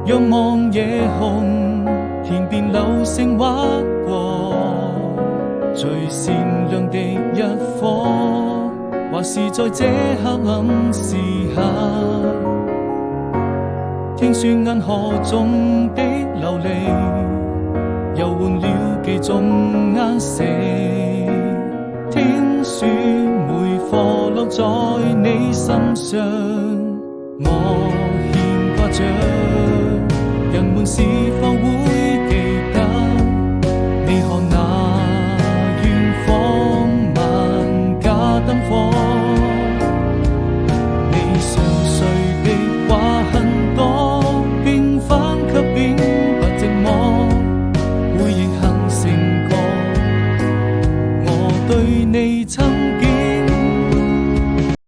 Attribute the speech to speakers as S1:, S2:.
S1: 仰望夜空，天邊流星劃過，最善良的一顆，或是在這黑暗時刻，聽說銀河中的流離，又換了幾種顏色。聽說每顆落在你身上，我牽掛着，人們是否會記得你看那遠方萬家燈火？你熟睡的話很多，平凡卻並不寂寞，回憶哼成歌，我對你曾